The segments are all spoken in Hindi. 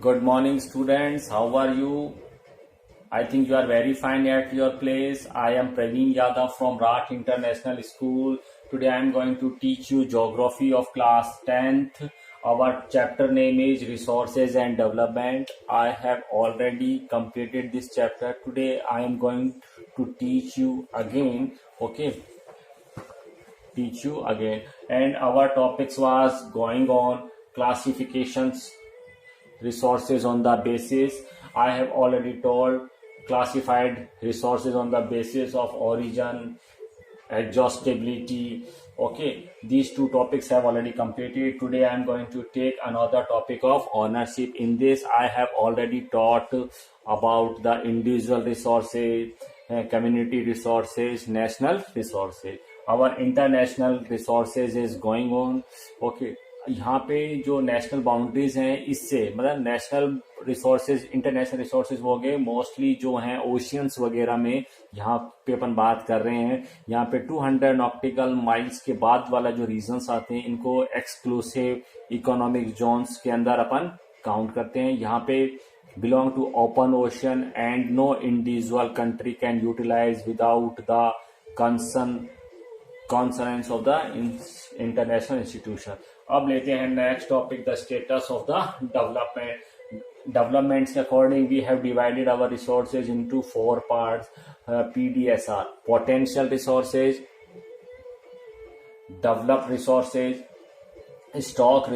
Good morning, students. How are you? I think you are very fine at your place. I am Praveen Yadav from Rat International School. Today I am going to teach you geography of class 10th. Our chapter name is Resources and Development. I have already completed this chapter. Today I am going to teach you again. Okay. Teach you again. And our topics was going on classifications, resources on the basis. I have already told classified resources on the basis of origin, exhaustibility. Okay, these two topics have already completed. Today I am going to take another topic of ownership. In this I have already taught about the individual resources, community resources, national resources. Our international resources is going on. Okay, यहाँ पे जो नेशनल बाउंड्रीज हैं, इससे मतलब नेशनल रिसोर्सेज, इंटरनेशनल रिसोर्सेज हो गए मोस्टली जो हैं ओशियंस वगैरह में। यहाँ पे अपन बात कर रहे हैं, यहाँ पे 200 नॉटिकल माइल्स के बाद वाला जो रीजन्स आते हैं इनको एक्सक्लूसिव इकोनॉमिक जोन्स के अंदर अपन काउंट करते हैं। यहाँ पे belong to open ocean and no individual country can utilize without the consonance of the international institution. अब लेते हैं next topic, the status of the development. Developments के according we have divided our resources into 4 parts. PDSR, potential resources, develop resources, stock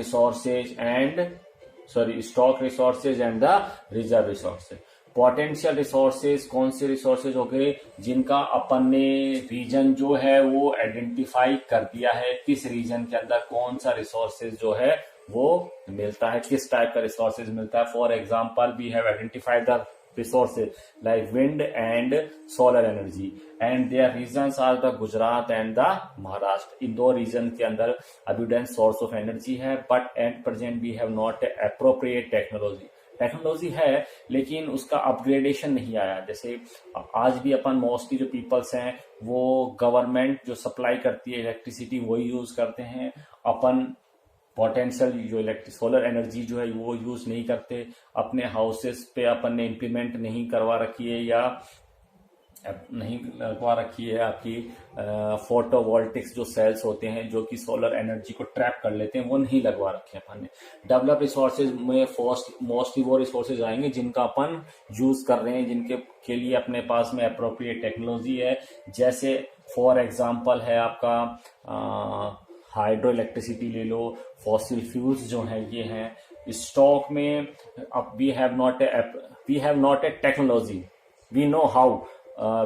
resources and the reserve resources. Potential resources कौन से रिसोर्सेज हो गए जिनका अपन ने रीजन जो है वो आइडेंटिफाई कर दिया है, किस रीजन के अंदर कौन सा रिसोर्सेज जो है वो मिलता है, किस टाइप का रिसोर्सेज मिलता है। For example we have identified the resources like wind and solar energy and there regions are the Gujarat and the Maharashtra. इन दो रीजन के अंदर अबंडेंट सोर्स ऑफ एनर्जी है, but at present we have not appropriate technology है, लेकिन उसका अपग्रेडेशन नहीं आया। जैसे आज भी अपन मोस्टली जो पीपल्स हैं वो गवर्नमेंट जो सप्लाई करती है इलेक्ट्रिसिटी वही यूज करते हैं। अपन पोटेंशियल जो सोलर एनर्जी जो है वो यूज नहीं करते। अपने हाउसेस पे अपन ने इम्प्लीमेंट नहीं करवा रखी है या नहीं लगवा रखी है आपकी फोटोवोल्टिक्स जो सेल्स होते हैं जो कि सोलर एनर्जी को ट्रैप कर लेते हैं, वो नहीं लगवा रखे हैं अपन ने। डेवलप रिसोर्सेज में मोस्टली वो रिसोर्सेज आएंगे जिनका अपन यूज कर रहे हैं, जिनके के लिए अपने पास में अप्रोप्रिएट टेक्नोलॉजी है। जैसे फॉर एग्जांपल है आपका हाइड्रो इलेक्ट्रिसिटी ले लो, फॉसिल फ्यूल्स जो हैं ये हैं स्टॉक में। अब we have not a technology, we know how,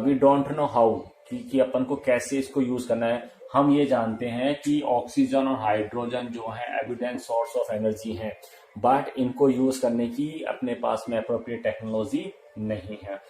we don't know how कि अपन को कैसे इसको यूज करना है। हम ये जानते हैं कि ऑक्सीजन और हाइड्रोजन जो है एविडेंट सोर्स ऑफ एनर्जी हैं, बट इनको यूज करने की अपने पास में अप्रोप्रिएट टेक्नोलॉजी नहीं है।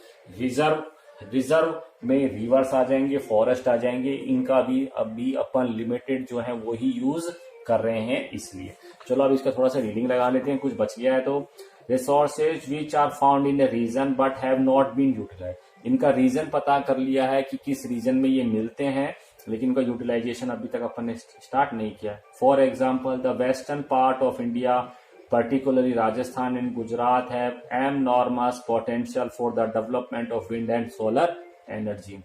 रिजर्व में रिवर्स आ जाएंगे, फॉरेस्ट आ जाएंगे, इनका भी अभी अपन लिमिटेड जो है वो ही यूज कर रहे हैं। इसलिए चलो अब इसका थोड़ा सा रीडिंग लगा लेते हैं, कुछ बच गया है तो। Resources which are found in a region but have not been utilized. इनका रीजन पता कर लिया है कि किस रीजन में ये मिलते हैं, लेकिन इनका यूटिलाइजेशन अभी तक अपन ने स्टार्ट नहीं किया। For example the western part of India, particularly Rajasthan and Gujarat, have enormous potential for the development of wind and solar energy.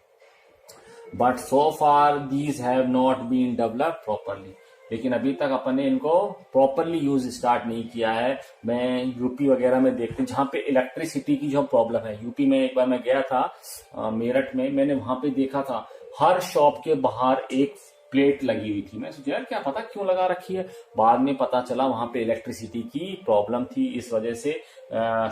But so far these have not been developed properly. लेकिन अभी तक अपन ने इनको प्रॉपरली यूज स्टार्ट नहीं किया है। मैं यूपी वगैरह में देखते हैं जहाँ पे इलेक्ट्रिसिटी की जो प्रॉब्लम है, यूपी में एक बार मैं गया था मेरठ में, मैंने वहां पे देखा था हर शॉप के बाहर एक प्लेट लगी हुई थी। मैं सोचा यार क्या पता क्यों लगा रखी है, बाद में पता चला वहां पे इलेक्ट्रिसिटी की प्रॉब्लम थी। इस वजह से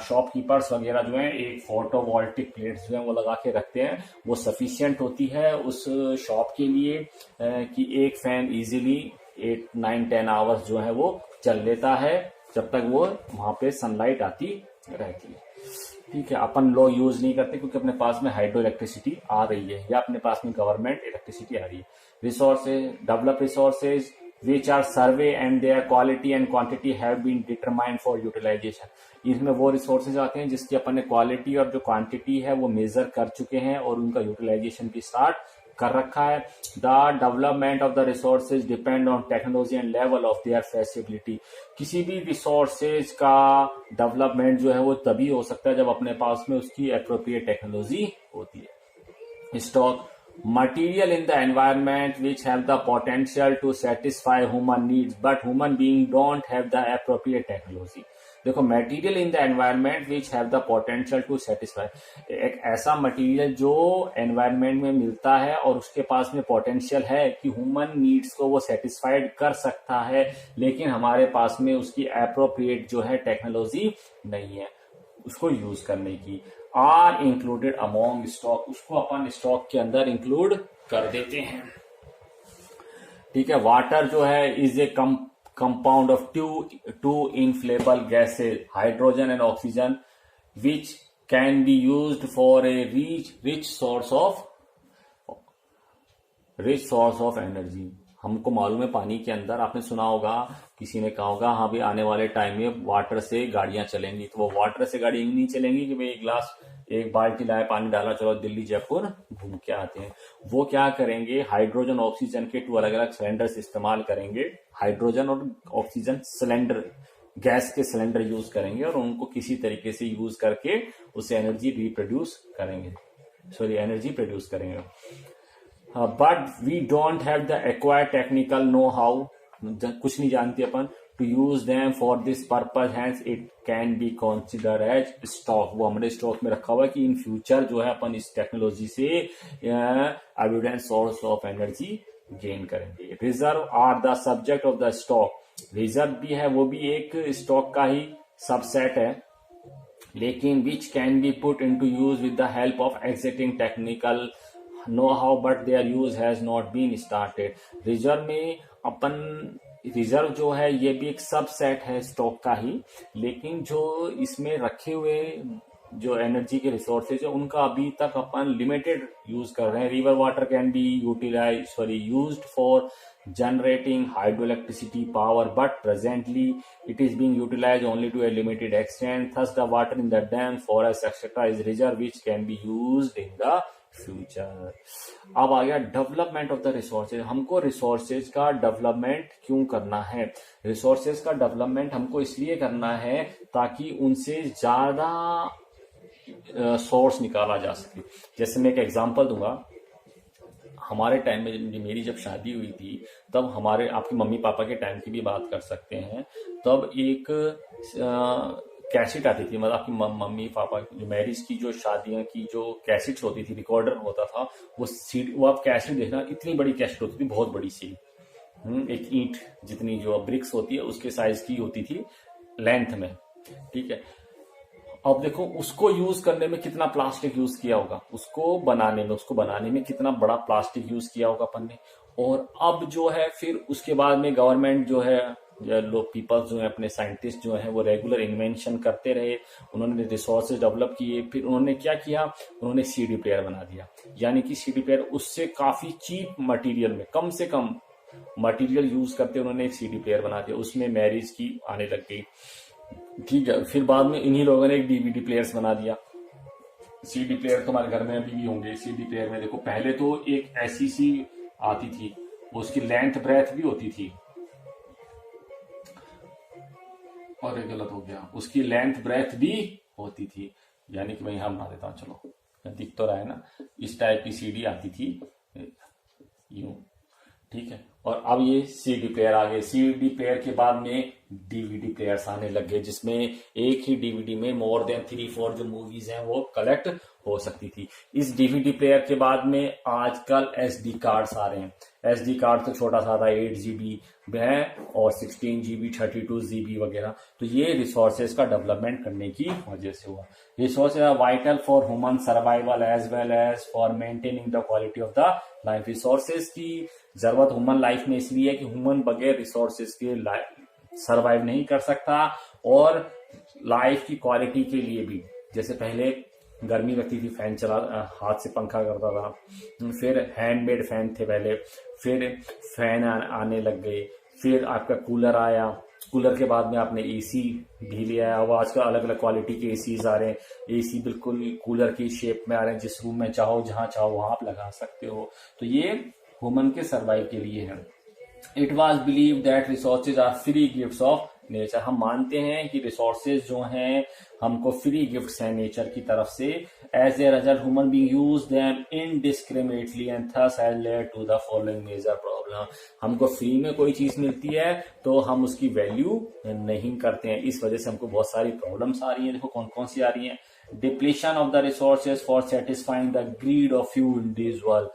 शॉपकीपर्स वगैरह जो हैं एक फोटोवोल्टिक प्लेट्स जो हैं वो लगा के रखते हैं। वो सफिशिएंट होती है उस शॉप के लिए कि एक फैन इजीली 8, 9, 10 आवर्स जो है वो चल लेता है जब तक वो वहां पे सनलाइट आती रहती है। ठीक है, अपन लोग यूज नहीं करते क्योंकि अपने पास में हाइड्रो इलेक्ट्रिसिटी आ रही है या अपने पास में गवर्नमेंट इलेक्ट्रिसिटी आ रही है। Resources, develop resources which are survey and their quality and quantity have been determined for utilization. इसमें वो रिसोर्सेज आते हैं जिसकी अपन ने क्वालिटी और जो क्वांटिटी है वो मेजर कर चुके हैं और उनका यूटिलाइजेशन भी स्टार्ट कर रखा है। The development of the resources depend on technology and level of their facility. किसी भी रिसोर्सेज का डेवलपमेंट जो है वो तभी हो सकता है जब अपने पास में उसकी एप्रोप्रिएट टेक्नोलॉजी होती है। Stock material in the environment which have the potential to satisfy human needs but human being don't have the appropriate technology। देखो, material in the environment which have the potential to satisfy, एक ऐसा मटेरियल जो एनवायरनमेंट में मिलता है और उसके पास में पोटेंशियल है कि ह्यूमन नीड्स को वो सेटिस्फाइड कर सकता है, लेकिन हमारे पास में उसकी एप्रोप्रिएट जो है टेक्नोलॉजी नहीं है उसको यूज करने की। आर इंक्लूडेड अमोंग स्टॉक, उसको अपन स्टॉक के अंदर इंक्लूड कर देते हैं। ठीक है। वाटर जो है is a compound of two inflammable gases, hydrogen and oxygen, which can be used for a rich source of energy. हमको मालूम है पानी के अंदर, आपने सुना होगा, किसी ने कहा होगा हाँ भाई आने वाले टाइम में वाटर से गाड़ियां चलेंगी, तो वो वाटर से गाड़ी नहीं चलेंगी कि भाई एक बाल्टी लाए, पानी डाला, चलो दिल्ली जयपुर घूम के आते हैं। वो क्या करेंगे, हाइड्रोजन ऑक्सीजन के 2 अलग अलग सिलेंडर्स इस्तेमाल करेंगे, हाइड्रोजन और ऑक्सीजन सिलेंडर, गैस के सिलेंडर यूज करेंगे और उनको किसी तरीके से यूज करके उससे एनर्जी प्रोड्यूस करेंगे। But we don't have the acquired technical know how, कुछ नहीं जानते अपन, to use them for this purpose, hence it can be consider as stock. वो हमारे स्टॉक में रखा हुआ है कि इन फ्यूचर जो है अपन इस टेक्नोलॉजी से evident source of energy gain करेंगे। Reserve are the subject of the stock, reserve भी है, वो भी एक स्टॉक का ही सबसेट है, लेकिन which can be put into use with the help of existing technical know how but their use has not been started. Reserve में रिजर्व जो है ये भी एक सबसेट है स्टॉक का ही, लेकिन जो इसमें रखे हुए जो एनर्जी के रिसोर्सेज है उनका अभी तक अपन लिमिटेड यूज कर रहे हैं। River water can be used for generating hydroelectricity power, but presently it is being utilized only to a limited extent. Thus the water in the dams, forests etc. is reserve which can be used in the future। अब आ गया डेवलपमेंट ऑफ द रिसोर्सेज। हमको रिसोर्सेज का डेवलपमेंट क्यों करना है? रिसोर्सेज का डेवलपमेंट हमको इसलिए करना है ताकि उनसे ज्यादा सोर्स निकाला जा सके। जैसे मैं एक एग्जांपल दूंगा, हमारे टाइम में मेरी जब शादी हुई थी तब हमारे, आपके मम्मी पापा के टाइम की भी बात कर सकते हैं, तब एक कैसेट आती थी, मतलब आपकी मम्मी पापा की जो मैरिज की जो शादियां की जो कैसेट्स होती थी, रिकॉर्डर होता था, वो आप कैसेट देखना, इतनी बड़ी कैसेट होती थी, बहुत बड़ी सी, एक ईंट जितनी जो ब्रिक्स होती है उसके साइज की होती थी लेंथ में। ठीक है। अब देखो उसको यूज करने में कितना प्लास्टिक यूज किया होगा, उसको बनाने में कितना बड़ा प्लास्टिक यूज किया होगा अपन ने। और अब जो है फिर उसके बाद में गवर्नमेंट जो है, लोग पीपल्स जो है, अपने साइंटिस्ट जो है, वो रेगुलर इन्वेंशन करते रहे, उन्होंने रिसोर्सेज डेवलप किए। फिर उन्होंने क्या किया, उन्होंने सीडी प्लेयर बना दिया, यानी कि सीडी प्लेयर उससे काफी चीप मटेरियल में, कम से कम मटेरियल यूज करते उन्होंने एक सीडी प्लेयर बना दिया, उसमें मैरिज की आने लग गई। ठीक है। फिर बाद में इन्हीं लोगों ने एक डीवीडी प्लेयर्स बना दिया। सीडी प्लेयर तुम्हारे घर में अभी भी होंगे। सीडी प्लेयर में देखो, पहले तो एक ऐसी सी आती थी, उसकी लेंथ ब्रेथ भी होती थी, और एक गलत हो गया, उसकी लेंथ ब्रेथ भी होती थी, यानी कि मैं यहां बना देता हूं, चलो दिख तो रहा है ना, इस टाइप की सीडी आती थी यूं। ठीक है। और अब ये सीडी प्लेयर आ गए। सीडी प्लेयर के बाद में डीवीडी प्लेयर्स आने लग गए, जिसमें एक ही डीवीडी में मोर देन 3-4 जो मूवीज हैं वो कलेक्ट हो सकती थी। इस डीवीडी प्लेयर के बाद में आजकल एसडी कार्ड्स आ रहे हैं। एसडी कार्ड तो छोटा सा था, 8 GB है और 16 GB 32 GB वगैरह। तो ये रिसोर्सेज का डेवलपमेंट करने की वजह से हुआ। Resources are vital for human survival as well as for maintaining the quality of the life. Resources की जरूरत ह्यूमन लाइफ में इसलिए है कि ह्यूमन बगैर रिसोर्सेज के सर्वाइव नहीं कर सकता, और लाइफ की क्वालिटी के लिए भी, जैसे पहले गर्मी लगती थी, फैन चला, हाथ से पंखा करता था, फिर हैंडमेड फैन थे पहले, फिर फैन आने लग गए, फिर आपका कूलर आया, कूलर के बाद में आपने एसी भी लिया है। अब आजकल अलग अलग क्वालिटी के एसीज आ रहे हैं, एसी बिल्कुल कूलर की शेप में आ रहे हैं, जिस रूम में चाहो जहां चाहो वहां आप लगा सकते हो। तो ये ह्यूमन के सर्वाइव के लिए है। It was believe that resources are free gifts of nature. हम मानते हैं कि रिसोर्सेज जो हैं हमको फ्री गिफ्ट्स हैं नेचर की तरफ से। As a result human being use them indiscriminately and thus has led to the following major problem. हमको फ्री में कोई चीज मिलती है तो हम उसकी वैल्यू नहीं करते हैं, इस वजह से हमको बहुत सारी प्रॉब्लम्स आ रही हैं। देखो कौन कौन सी आ रही हैं। Depletion of the resources for satisfying the greed of few individual.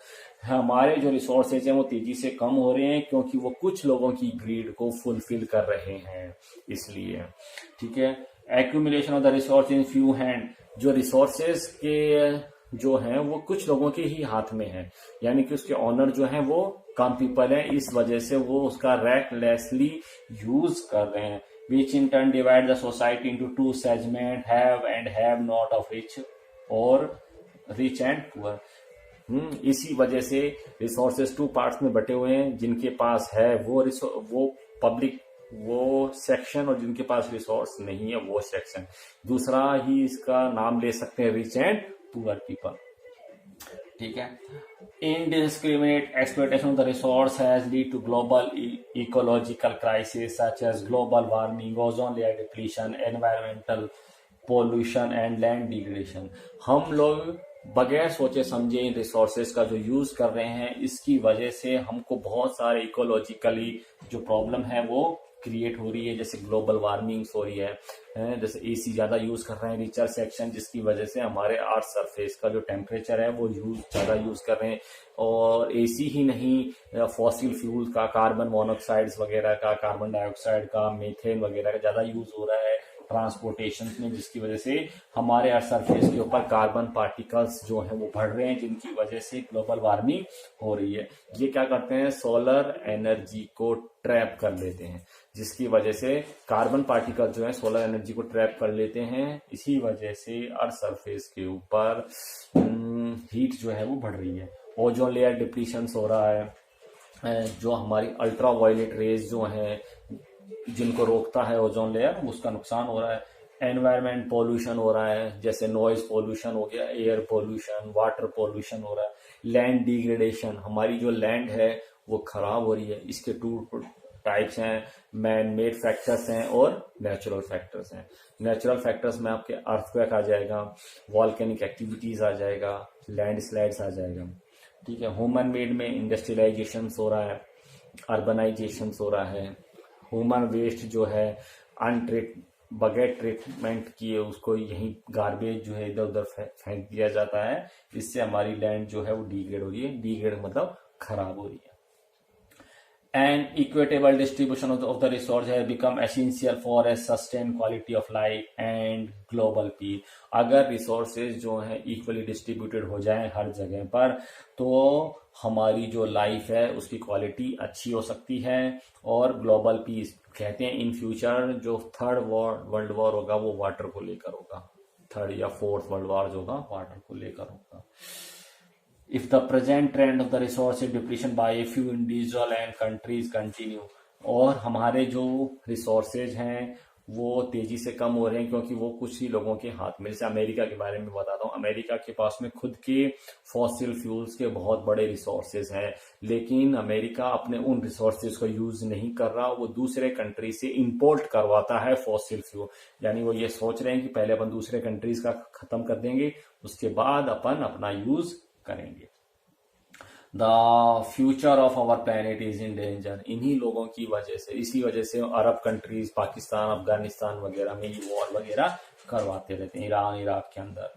हमारे जो रिसोर्सेज हैं वो तेजी से कम हो रहे हैं क्योंकि वो कुछ लोगों की ग्रीड को फुलफिल कर रहे हैं, इसलिए। ठीक है। Accumulation of the resource in few hand. जो रिसोर्सेज के जो हैं वो कुछ लोगों के ही हाथ में है, यानी कि उसके ऑनर जो हैं वो कम पीपल हैं, इस वजह से वो उसका रेकलेसली यूज कर रहे हैं। Which in turn divide the society into two segment, have and have not of rich और रिच एंड पुअर। इसी वजह से रिसोर्सेज टू पार्ट्स में बटे हुए हैं, जिनके पास है वो पब्लिक वो सेक्शन, और जिनके पास रिसोर्स नहीं है वो सेक्शन। दूसरा ही इसका नाम ले सकते हैं रिच एंड पुअर पीपल। ठीक है। Indiscriminate exploitation of the resource has led to global ecological crises such as global warming, ozone layer depletion, environmental pollution and land degradation। हम लोग बगैर सोचे समझे इन रिसोर्सेज का जो यूज कर रहे हैं, इसकी वजह से हमको बहुत सारे इकोलॉजिकली जो प्रॉब्लम है वो क्रिएट हो रही है, जैसे ग्लोबल वार्मिंग हो रही है, जैसे एसी ज्यादा यूज कर रहे हैं रिचर सेक्शन, जिसकी वजह से हमारे अर्थ सरफेस का जो टेम्परेचर है वो ज्यादा यूज कर रहे हैं। और एसी ही नहीं, फॉसिल फ्यूल का, कार्बन मोनोक्साइड्स वगैरह का, कार्बन डाइऑक्साइड का, मीथेन वगैरह का ज्यादा यूज हो रहा है ट्रांसपोर्टेशन में, जिसकी वजह से हमारे अर्थ सरफेस के ऊपर कार्बन पार्टिकल्स जो है वो बढ़ रहे हैं, जिनकी वजह से ग्लोबल वार्मिंग हो रही है। ये क्या करते हैं, सोलर एनर्जी को ट्रैप कर लेते हैं, जिसकी वजह से कार्बन पार्टिकल जो है सोलर एनर्जी को ट्रैप कर लेते हैं। इसी वजह से अर्थ सरफेस के ऊपर हीट जो है वो बढ़ रही है। ओजोन लेयर डिप्लीशन हो रहा है, जो हमारी अल्ट्रा वायलेट रेज जो है जिनको रोकता है ओजोन लेयर, उसका नुकसान हो रहा है। एनवायरमेंट पोल्यूशन हो रहा है, जैसे नॉइज पोल्यूशन हो गया, एयर पोल्यूशन, वाटर पोल्यूशन हो रहा है। लैंड डिग्रेडेशन, हमारी जो लैंड है वो खराब हो रही है। इसके टू टाइप्स हैं, मैन मेड फैक्टर्स हैं और नेचुरल फैक्टर्स हैं। नेचुरल फैक्टर्स में आपके अर्थक्वेक आ जाएगा, वॉल्केनिक एक्टिविटीज आ जाएगा, लैंड स्लाइड्स आ जाएगा। ठीक है। ह्यूमन मेड में इंडस्ट्रियलाइजेशन हो रहा है, अर्बनाइजेशन हो रहा है। ह्यूमन वेस्ट जो है बगैर ट्रीटमेंट किए उसको यहीं गार्बेज जो है इधर उधर फेंक दिया जाता है, इससे हमारी लैंड जो है वो डिग्रेड हो रही है। डिग्रेड मतलब खराब हो रही है। And equitable distribution of the resource has become essential for a sustained quality of life and global peace। अगर रिसोर्सेज जो है इक्वली डिस्ट्रीब्यूटेड हो जाए हर जगह पर, तो हमारी जो लाइफ है उसकी क्वालिटी अच्छी हो सकती है और ग्लोबल पीस। कहते हैं इन फ्यूचर जो थर्ड वर्ल्ड वॉर होगा वो वाटर को लेकर होगा, थर्ड या फोर्थ वर्ल्ड वॉर जो होगा वाटर को लेकर होगा। If the present trend of the resource depletion by a few individual and countries continue, और हमारे जो रिसोर्सेज हैं वो तेजी से कम हो रहे हैं क्योंकि वो कुछ ही लोगों के हाथ में। जैसे अमेरिका के बारे में बताता हूँ, अमेरिका के पास में खुद के फॉसिल फ्यूल्स के बहुत बड़े रिसोर्सेज हैं, लेकिन अमेरिका अपने उन रिसोर्सेज को यूज नहीं कर रहा, वो दूसरे कंट्री से इंपोर्ट करवाता है फॉसिल फ्यूल। यानी वो ये सोच रहे हैं कि पहले अपन दूसरे कंट्रीज का खत्म कर देंगे, उसके बाद अपन अपना यूज करेंगे। The future of our planet is in danger. इन्हीं लोगों की वजह से, इसी वजह से अरब कंट्रीज, पाकिस्तान, अफगानिस्तान वगैरह में वॉर वगैरह करवाते रहते हैं, ईरान, इराक के अंदर।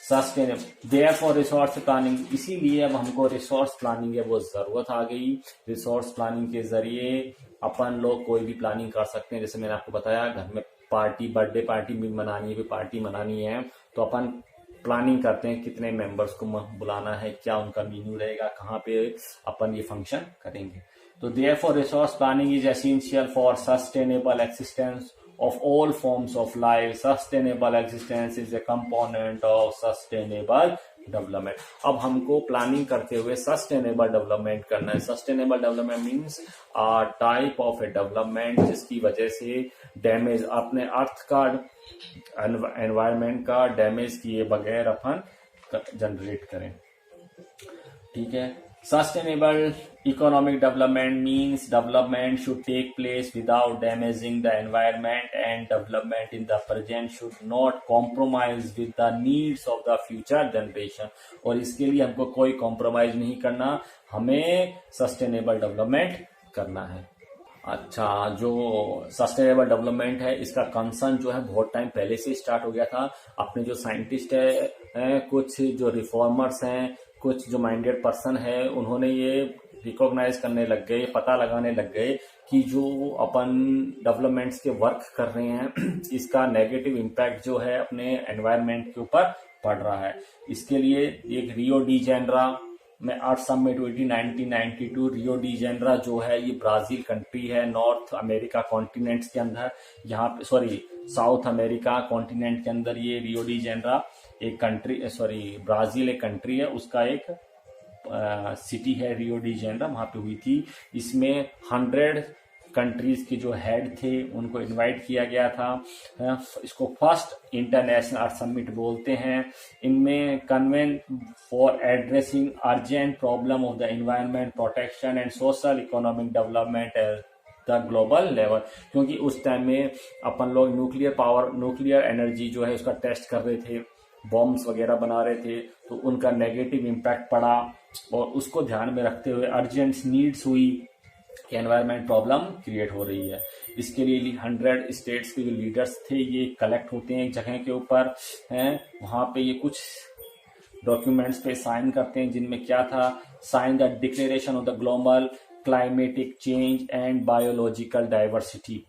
सस्टेनेबल देयरफॉर रिसोर्स प्लानिंग, इसीलिए अब हमको रिसोर्स प्लानिंग है वो जरूरत आ गई। रिसोर्स प्लानिंग के जरिए अपन लोग कोई भी प्लानिंग कर सकते हैं। जैसे मैंने आपको बताया, घर में पार्टी, बर्थडे पार्टी भी मनानी है, पार्टी मनानी है, तो अपन प्लानिंग करते हैं कितने मेंबर्स को बुलाना है, क्या उनका मेन्यू रहेगा, कहाँ पे अपन ये फंक्शन करेंगे। तो therefore resource planning is essential for sustainable existence of all forms of life. Sustainable existence is a component of sustainable development. अब हमको प्लानिंग करते हुए सस्टेनेबल डेवलपमेंट करना है। Sustainable development means type of A development जिसकी वजह से डैमेज अपने अर्थ का एनवायरमेंट का डैमेज किए बगैर अपन जनरेट करें। ठीक है। Sustainable economic development means development should take place without damaging the environment and development in the present should not compromise with the needs of the future generation. और इसके लिए हमको कोई कॉम्प्रोमाइज नहीं करना, हमें सस्टेनेबल डेवलपमेंट करना है। अच्छा, जो सस्टेनेबल डेवलपमेंट है इसका कंसर्न जो है बहुत टाइम पहले से स्टार्ट हो गया था। अपने जो साइंटिस्ट है कुछ जो रिफॉर्मर्स हैं, कुछ जो माइंडेड पर्सन है, उन्होंने ये रिकॉग्नाइज करने लग गए, पता लगाने लग गए कि जो अपन डेवलपमेंट्स के वर्क कर रहे हैं इसका नेगेटिव इम्पैक्ट जो है अपने एनवायरनमेंट के ऊपर पड़ रहा है। इसके लिए एक रियो डी जेनेरो में अर्थ समिट हुई थी 1992। रियो डी जेनेरो जो है ये ब्राजील कंट्री है, नॉर्थ अमेरिका कॉन्टिनेंट के अंदर, यहाँ पे साउथ अमेरिका कॉन्टिनेंट के अंदर ये रियो डी जेनेरो एक कंट्री, ब्राजील एक कंट्री है, उसका एक सिटी है रियो डी जेनेरो, वहां पे हुई थी। इसमें 100 कंट्रीज के जो हेड थे उनको इनवाइट किया गया था। इसको फर्स्ट इंटरनेशनल अर्थ समिट बोलते हैं। इनमें convent for addressing urgent problem of the environment protection and social economic development the global level, क्योंकि उस टाइम में अपन लोग न्यूक्लियर एनर्जी जो है उसका टेस्ट कर रहे थे, बॉम्ब्स वगैरह बना रहे थे, तो उनका नेगेटिव इम्पैक्ट पड़ा और उसको ध्यान में रखते हुए अर्जेंट नीड्स हुई कि एनवायरनमेंट प्रॉब्लम क्रिएट हो रही है। इसके लिए 100 स्टेट्स के जो लीडर्स थे ये कलेक्ट होते हैं एक जगह के ऊपर हैं, वहां पे ये कुछ डॉक्यूमेंट्स पे साइन करते हैं, जिनमें क्या था, sign the declaration of the global climatic change and biological diversity.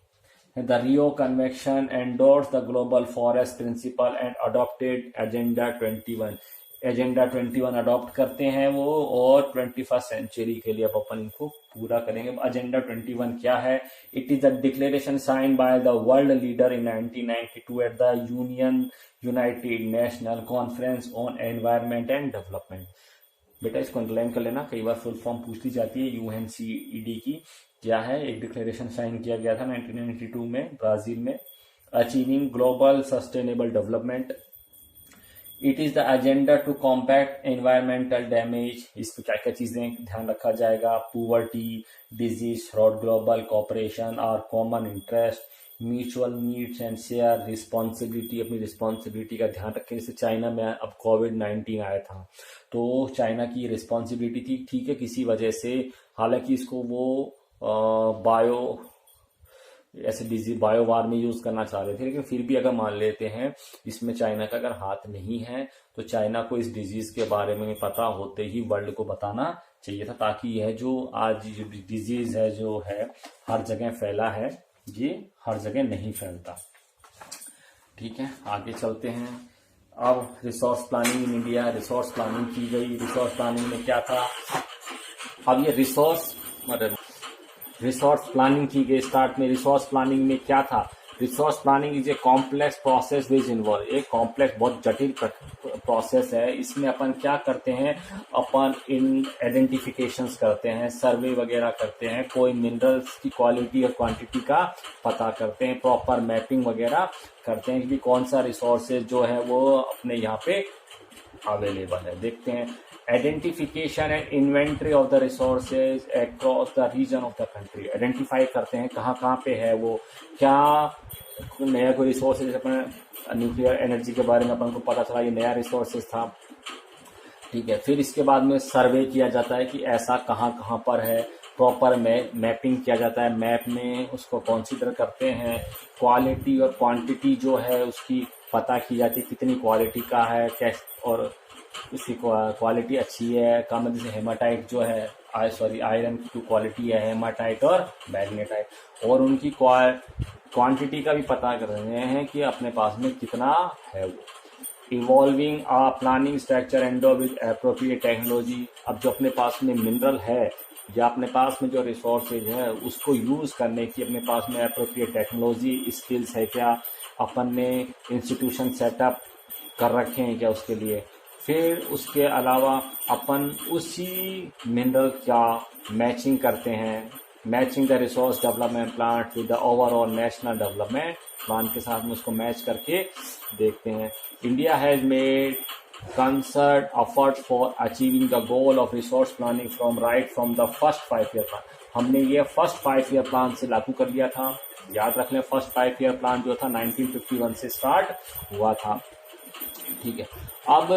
The Rio Convention endorsed the Global Forest Principle and adopted Agenda 21। Agenda 21 adopt करते हैं वो, और 21st सेंचुरी के लिए अब अपन इनको पूरा करेंगे। एजेंडा 21 क्या है? It is a declaration sign by the world leader in 1992 at the united national conference on environment and development. बेटा इसको अंडरलाइन कर लेना, कई बार फुल फॉर्म पूछ ली जाती है UNCED की। क्या है? एक डिक्लेरेशन साइन किया गया था 1992 में ब्राजील में। Achieving global sustainable development, it is the agenda to combat environmental damage. इस पर क्या क्या चीजें ध्यान रखा जाएगा? Poverty, disease, through global cooperation और common interest, mutual needs and share responsibility. अपनी रिस्पॉन्सिबिलिटी का ध्यान रखें। जैसे चाइना में अब कोविड-19 आया था, तो चाइना की रिस्पॉन्सिबिलिटी थी, ठीक है, किसी वजह से, हालांकि इसको वो बायो वार में यूज करना चाह रहे थे, लेकिन फिर भी अगर मान लेते हैं इसमें चाइना का अगर हाथ नहीं है, तो चाइना को इस डिजीज के बारे में पता होते ही वर्ल्ड को बताना चाहिए था, ताकि यह जो आज जो डिजीज है जो है हर जगह फैला है, ये हर जगह नहीं फैलता। ठीक है, आगे चलते हैं। अब resource planning in India, resource planning की गई। रिसोर्स प्लानिंग में क्या था? अब ये रिसोर्स प्लानिंग की गई। स्टार्ट में रिसोर्स प्लानिंग में क्या था? Resource planning is a complex process which involve, एक कॉम्प्लेक्स बहुत जटिल प्रोसेस है। इसमें अपन क्या करते हैं? अपन इन आइडेंटिफिकेशंस करते हैं, सर्वे वगैरह करते हैं, कोई मिनरल्स की क्वालिटी और क्वांटिटी का पता करते हैं, प्रॉपर मैपिंग वगैरह करते हैं कि कौन सा रिसोर्सेज जो है वो अपने यहाँ पे अवेलेबल है। देखते हैं, identification and inventory of the resources across the region of the country. Identify करते हैं कहाँ पे है वो, क्या नया कोई रिसोर्सेज, अपने न्यूक्लियर एनर्जी के बारे में अपन को पता चला ये नया रिसोर्सेज था। ठीक है, फिर इसके बाद में सर्वे किया जाता है कि ऐसा कहाँ पर है, प्रॉपर मैपिंग किया जाता है, मैप में उसको कंसीडर करते हैं, क्वालिटी और क्वांटिटी जो है उसकी पता की जाती है, कितनी क्वालिटी का है, कैसे, और उसकी क्वालिटी अच्छी है कम, जैसे हेमाटाइट जो है आयरन की क्वालिटी है, हेमाटाइट और मैग्नेटाइट, और उनकी क्वांटिटी का भी पता कर रहे हैं कि अपने पास में कितना है वो। Evolving a planning structure endowed with appropriate technology. अब जो अपने पास में मिनरल है या अपने पास में जो रिसोर्सेज है उसको यूज करने की अपने पास में एप्रोप्रिएट टेक्नोलॉजी स्किल्स है क्या, अपन ने इंस्टीट्यूशन सेटअप कर रखे हैं क्या उसके लिए। फिर उसके अलावा अपन उसी मिनरल का मैचिंग करते हैं, matching the resource development plan with the overall national development plan के साथ में उसको मैच करके देखते हैं। India has made concert effort for achieving the goal of resource planning from the first 5 year plan. हमने ये फर्स्ट 5 ईयर प्लान से लागू कर लिया था। याद रख लें, फर्स्ट 5 ईयर प्लान जो था 1951 से स्टार्ट हुआ था। ठीक है, अब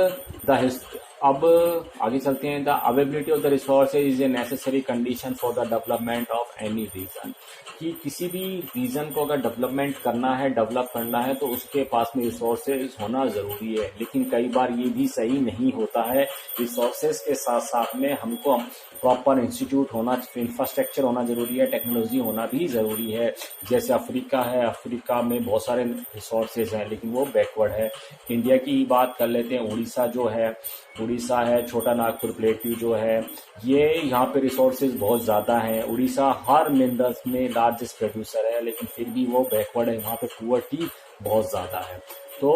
आगे चलते हैं। The availability of the resources is a necessary condition for the development of any region. कि किसी भी रीजन को अगर डेवलपमेंट करना है, डेवलप करना है, तो उसके पास में रिसोर्सेज होना जरूरी है। लेकिन कई बार ये भी सही नहीं होता है। रिसोर्सेज के साथ साथ में हमको प्रॉपर इंस्टीट्यूट होना, इंफ्रास्ट्रक्चर होना जरूरी है, टेक्नोलॉजी होना भी जरूरी है। जैसे अफ्रीका है, अफ्रीका में बहुत सारे रिसोर्सेज हैं लेकिन वो बैकवर्ड है। इंडिया की बात कर लेते हैं, उड़ीसा है, छोटा नागपुर प्लेट्यू जो है, ये यहाँ पे रिसोर्सेज बहुत ज़्यादा हैं। उड़ीसा हर मिनरल्स में लार्जेस्ट प्रोड्यूसर है, लेकिन फिर भी वो बैकवर्ड है, वहाँ पे पुअर्टी बहुत ज़्यादा है। तो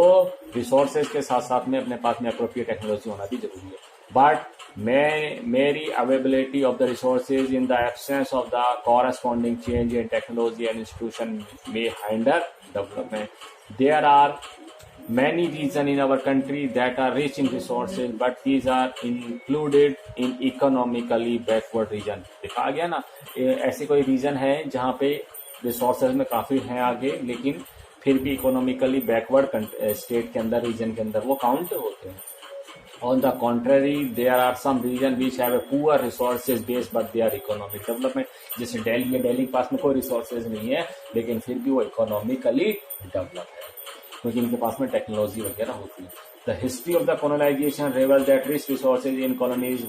रिसोर्सेज के साथ साथ में अपने पास में अप्रोप्रिएट टेक्नोलॉजी होना भी जरूरी है। But mere availability of the resources in the absence of the corresponding change in technology and institution में hinder development. There are many regions in our country that are rich in resources, but these are included in economically backward region। देखा गया ना, ऐसे कोई रीजन है जहाँ पे रिसोर्सेज में काफी हैं आगे, लेकिन फिर भी इकोनॉमिकली बैकवर्ड स्टेट के अंदर, रीजन के अंदर वो काउंट होते हैं। On the contrary, there are some regions which have a poor resources base but they are economic development। जैसे दिल्ली है, दिल्ली के पास में कोई रिसोर्सेज नहीं है लेकिन फिर भी वो इकोनॉमिकली डेवलप है क्योंकि इनके पास में टेक्नोलॉजी वगैरह होती है। The history of the colonization reveals that rich resources in colonies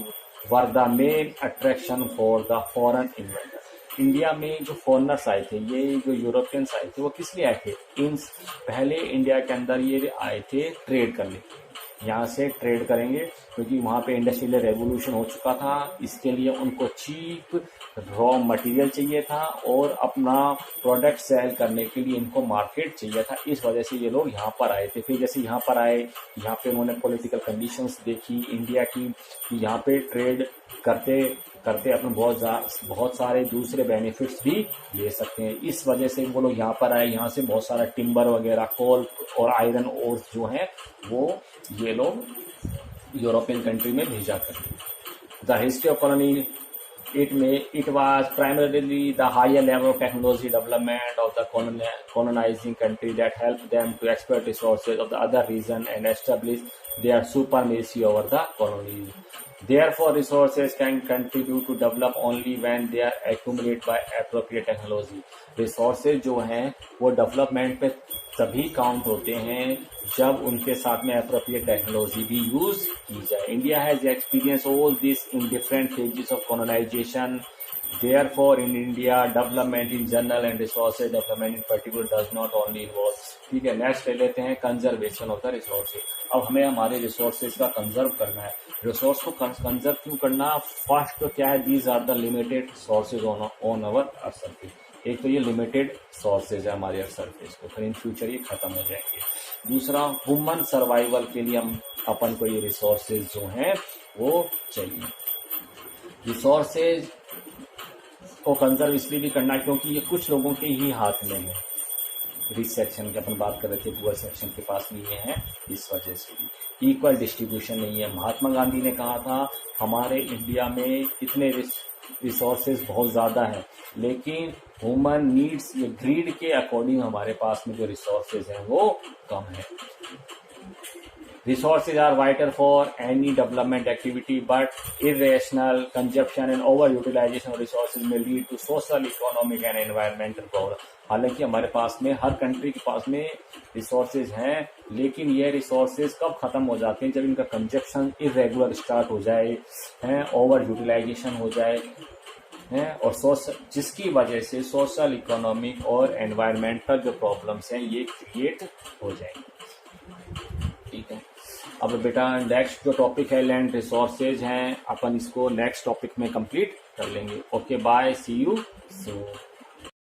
were the main attraction for the foreign investor. India में जो फॉरेनर्स आए थे, ये जो यूरोपियंस आए थे, वो किस लिए आए थे? पहले इंडिया के अंदर ये आए थे ट्रेड करने, यहाँ से ट्रेड करेंगे क्योंकि वहाँ पे इंडस्ट्रियल रेवोल्यूशन हो चुका था। इसके लिए उनको चीप रॉ मटेरियल चाहिए था और अपना प्रोडक्ट सेल करने के लिए इनको मार्केट चाहिए था। इस वजह से ये लोग यहाँ पर आए थे। फिर जैसे यहाँ पर आए, यहाँ पे उन्होंने पॉलिटिकल कंडीशंस देखी इंडिया की कि यहाँ पे ट्रेड करते करते अपने बहुत सारे दूसरे बेनिफिट्स भी ले सकते हैं। इस वजह से वो लोग यहाँ पर आए। यहाँ से बहुत सारा टिम्बर वगैरह, कोल और आयरन ओर जो है वो ये लोग यूरोपियन कंट्री में भेजा करते। The history of colony it was primarily the higher level of technology development of the colonizing country that helped them to exploit resources of the other region and establish their supremacy over the colonies. Therefore, resources can contribute to develop only when they are accumulated by appropriate technology। Resources जो हैं वो डेवलपमेंट पे तभी काउंट होते हैं जब उनके साथ में appropriate technology भी यूज की जाए। India has experienced all this in different phases of colonization। Therefore, in India, development in general and resources development in particular does not only involve। ठीक है, नेक्स्ट ले लेते हैं कंजर्वेशन ऑफ द रिसोर्सेज। अब हमें हमारे रिसोर्सेज का कंजर्व करना है। रिसोर्स को कंजर्व क्यों करना? फर्स्ट तो क्या है, these are the limited sources on our earth surface. एक तो ये लिमिटेड सोर्सेज है हमारे अर्थ सरफेस को, फिर इन फ्यूचर ये खत्म हो जाएंगे। दूसरा, ह्यूमन सर्वाइवल के लिए हम अपन को ये रिसोर्सेज जो हैं वो चाहिए। रिसोर्सेज को कंजर्व इसलिए भी करना क्योंकि ये कुछ लोगों के ही हाथ में है। रिच सेक्शन की अपन बात कर रहे थे, पुअर सेक्शन के पास में ये है, इस वजह से भी इक्वल डिस्ट्रीब्यूशन नहीं है। महात्मा गांधी ने कहा था हमारे इंडिया में इतने रिसोर्सेज बहुत ज़्यादा है, लेकिन ह्यूमन नीड्स ये ग्रीड के अकॉर्डिंग हमारे पास में जो रिसोर्सेज हैं वो कम है। Resources are vital for any development activity, but irrational consumption and overutilization of resources may lead to social, economic and environmental problem। हालांकि हमारे पास में हर कंट्री के पास में रिसोर्सेज हैं, लेकिन ये रिसोर्सेज कब खत्म हो जाते हैं? जब इनका कंजप्शन इरेगुलर स्टार्ट हो जाए, हैं, ओवर यूटिलाइजेशन हो जाए हैं, और जिसकी वजह से सोशल, इकोनॉमिक और एनवायरमेंटल जो प्रॉब्लम्स हैं ये क्रिएट हो जाएंगे। ठीक है, अब बेटा नेक्स्ट जो टॉपिक है लैंड रिसोर्सेज हैं, अपन इसको नेक्स्ट टॉपिक में कंप्लीट कर लेंगे। Okay, bye, see you soon.